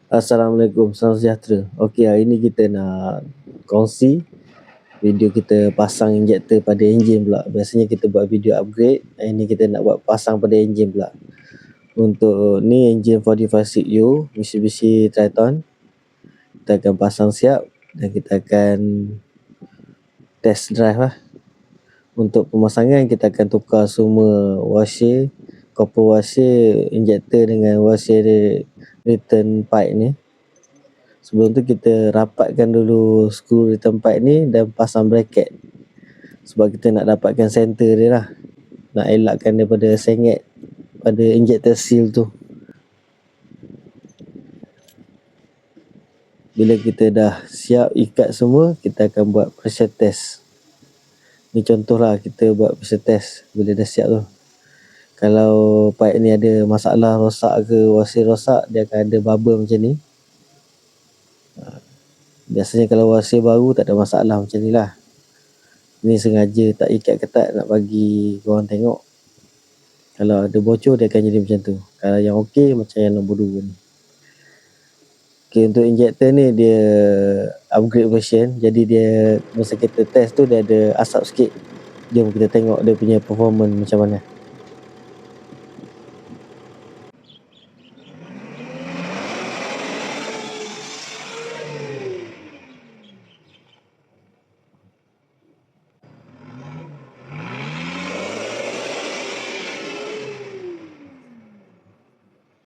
Assalamualaikum, salam sejahtera. Okey, hari ni kita nak kongsi video kita pasang injektor pada enjin pula. Biasanya kita buat video upgrade, hari ni kita nak buat pasang pada enjin pula. Untuk ni enjin 45CU Mitsubishi Triton. Kita akan pasang siap dan kita akan test drive lah. Untuk pemasangan kita akan tukar semua washer, copper washer injektor dengan washer return pipe ni. Sebelum tu kita rapatkan dulu skru return pipe ni dan pasang bracket. Sebab kita nak dapatkan center dia lah. Nak elakkan daripada sengit pada injector seal tu. Bila kita dah siap ikat semua, kita akan buat pressure test. Ni contohlah kita buat pressure test bila dah siap tu. Kalau pipe ni ada masalah rosak ke washer rosak, dia akan ada bubble macam ni. Biasanya kalau washer baru tak ada masalah macam ni lah. Ni sengaja tak ikat ketat nak bagi korang tengok. Kalau ada bocor dia akan jadi macam tu. Kalau yang okey macam yang nombor 2 ni. Okay, untuk injektor ni dia upgrade version. Jadi dia masa kita test tu dia ada asap sikit. Jom kita tengok dia punya performance macam mana.